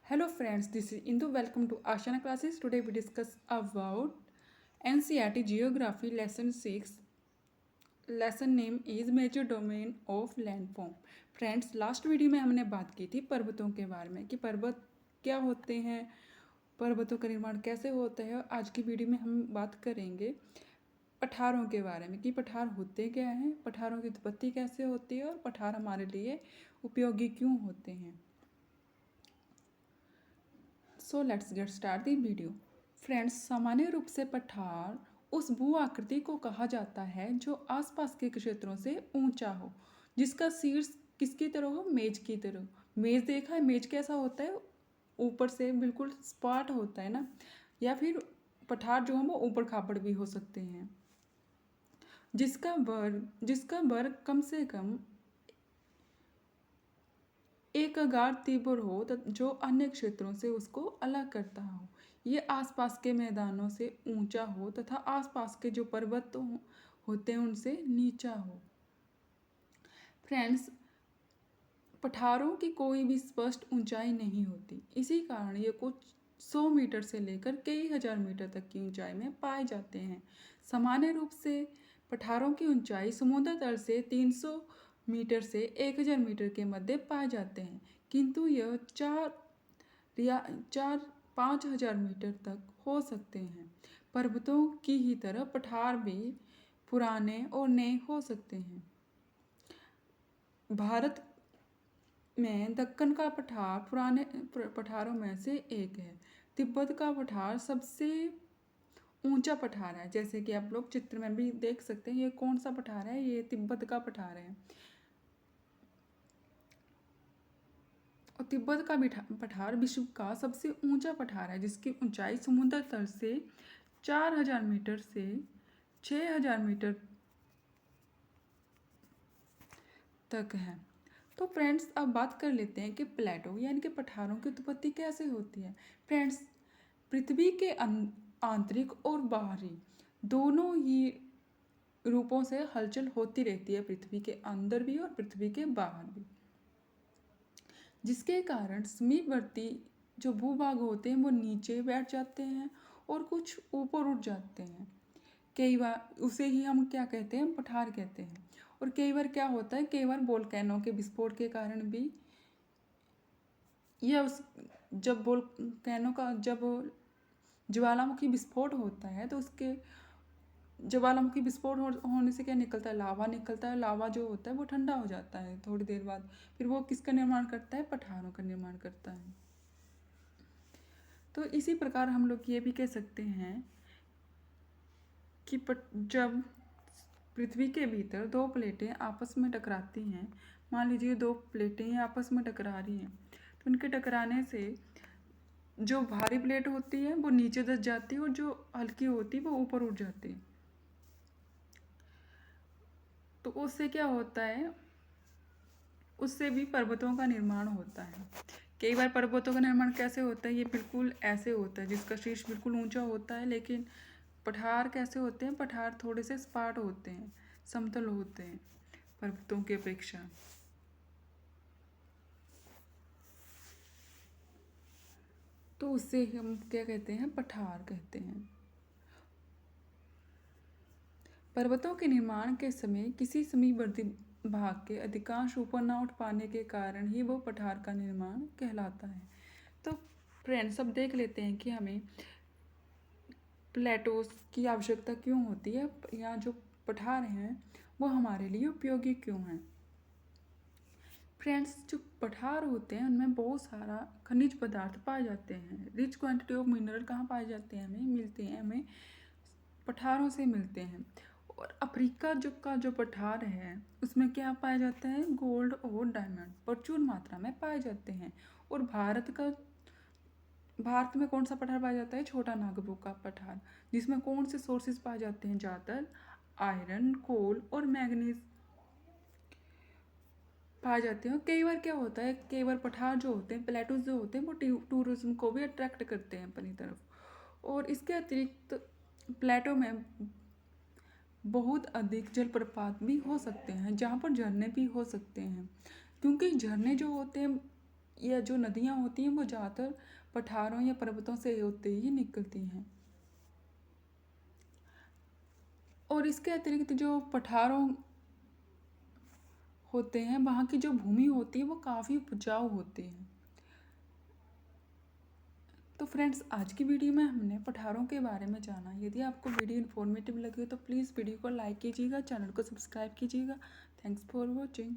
Hello friends, this is Indu. Welcome to Ashana classes. Today we discuss about NCERT Geography Lesson 6. Lesson name is Major Domain of Landform. Friends last video में हमने बात की थी पर्वतों के बारे में कि पर्वत क्या होते हैं, पर्वतों का निर्माण कैसे होता है। आज की वीडियो में हम बात करेंगे पठारों के बारे में कि पठार होते क्या हैं, पठारों की उत्पत्ति कैसे होती है और पठार हमारे लिए उपयोगी क्यों होते हैं। So let's get start the video. Friends, सामान्य रूप से पठार उस भू आकृति को कहा जाता है जो आसपास के क्षेत्रों से ऊंचा हो, जिसका शीर्ष किसकी तरह हो, मेज की तरह। मेज देखा है, मेज कैसा होता है, ऊपर से बिल्कुल सपाट होता है ना। या फिर पठार जो हो वो ऊपर खापड़ भी हो सकते हैं, जिसका वर्ग कम से कम एक अगार तीव्र हो जो अन्य क्षेत्रों से उसको अलग करता हो। ये आसपास के मैदानों से ऊंचा हो तथा आसपास के जो पर्वत होते हैं उनसे नीचा हो। फ्रेंड्स, पठारों की कोई भी स्पष्ट ऊंचाई नहीं होती, इसी कारण ये कुछ 100 मीटर से लेकर कई हजार मीटर तक की ऊंचाई में पाए जाते हैं। सामान्य रूप से पठारों की ऊंचाई समुद्र तल से 300 मीटर से 1000 मीटर के मध्य पाए जाते हैं, किंतु यह 4-5 हजार मीटर तक हो सकते हैं। पर्वतों की ही तरह पठार भी पुराने और नए हो सकते हैं। भारत में दक्कन का पठार पुराने पठारों में से एक है। तिब्बत का पठार सबसे ऊंचा पठार है, जैसे कि आप लोग चित्र में भी देख सकते हैं। ये कौन सा पठार है, ये तिब्बत का पठार है। और तिब्बत का पठार विश्व का सबसे ऊंचा पठार है, जिसकी ऊंचाई समुद्र तल से 4000 मीटर से 6000 मीटर तक है। तो फ्रेंड्स, अब बात कर लेते हैं कि प्लेटो यानी कि पठारों की उत्पत्ति कैसे होती है। फ्रेंड्स, पृथ्वी के आंतरिक और बाहरी दोनों ही रूपों से हलचल होती रहती है, पृथ्वी के अंदर भी और पृथ्वी के बाहर भी, जिसके कारण समीपवर्ती जो भूभाग होते हैं वो नीचे बैठ जाते हैं और कुछ ऊपर उठ जाते हैं। कई बार उसे ही हम क्या कहते हैं, पठार कहते हैं। और कई बार क्या होता है, कई बार वोल्केनो के विस्फोट के कारण भी या जब ज्वालामुखी विस्फोट होता है तो उसके ज्वालामुखी विस्फोट होने से क्या निकलता है, लावा निकलता है। लावा जो होता है वो ठंडा हो जाता है थोड़ी देर बाद, फिर वो किसका निर्माण करता है, पठारों का निर्माण करता है। तो इसी प्रकार हम लोग ये भी कह सकते हैं कि जब पृथ्वी के भीतर दो प्लेटें आपस में टकराती हैं, मान लीजिए दो प्लेटें आपस में टकरा रही हैं, तो उनके टकराने से जो भारी प्लेट होती है वो नीचे दब जाती है और जो हल्की होती है वो ऊपर उठ जाती है। तो उससे क्या होता है, उससे भी पर्वतों का निर्माण होता है। कई बार पर्वतों का निर्माण कैसे होता है, ये बिल्कुल ऐसे होता है जिसका शीर्ष बिल्कुल ऊंचा होता है। लेकिन पठार कैसे होते हैं, पठार थोड़े से सपाट होते हैं, समतल होते हैं पर्वतों की अपेक्षा। तो उससे हम क्या कहते हैं, पठार कहते हैं। पर्वतों के निर्माण के समय किसी समीपवर्ती भाग के अधिकांश ऊपर न उठ पाने के कारण ही वो पठार का निर्माण कहलाता है। तो फ्रेंड्स, अब देख लेते हैं कि हमें प्लेटोस की आवश्यकता क्यों होती है, या जो पठार हैं वो हमारे लिए उपयोगी क्यों हैं। फ्रेंड्स, जो पठार होते हैं उनमें बहुत सारा खनिज पदार्थ पाए जाते हैं। रिच क्वांटिटी ऑफ मिनरल कहाँ पाए जाते हैं, हमें मिलते हैं, हमें पठारों से मिलते हैं। और अफ्रीका जो पठार है उसमें क्या पाया जाता है, गोल्ड और डायमंड प्रचुर मात्रा में पाए जाते हैं। और भारत में कौन सा पठार पाया जाता है, छोटा नागपुर का पठार, जिसमें कौन से सोर्सेज पाए जाते हैं, ज़्यादातर आयरन, कोल और मैग्नीज पाए जाते हैं। कई बार क्या होता है, कई बार पठार जो होते हैं, प्लेटूज जो होते हैं, वो टूरिज्म को भी अट्रैक्ट करते हैं अपनी तरफ। और इसके अतिरिक्त प्लेटो में बहुत अधिक जलप्रपात भी हो सकते हैं, जहाँ पर झरने भी हो सकते हैं, क्योंकि झरने जो होते हैं या जो नदियाँ होती हैं वो ज़्यादातर पठारों या पर्वतों से होते ही निकलती हैं। और इसके अतिरिक्त जो पठारों होते हैं वहाँ की जो भूमि होती है वो काफ़ी उपजाऊ होती है। तो फ्रेंड्स, आज की वीडियो में हमने पठारों के बारे में जाना। यदि आपको वीडियो इन्फॉर्मेटिव लगे तो प्लीज़ वीडियो को लाइक कीजिएगा, चैनल को सब्सक्राइब कीजिएगा। Thanks for watching.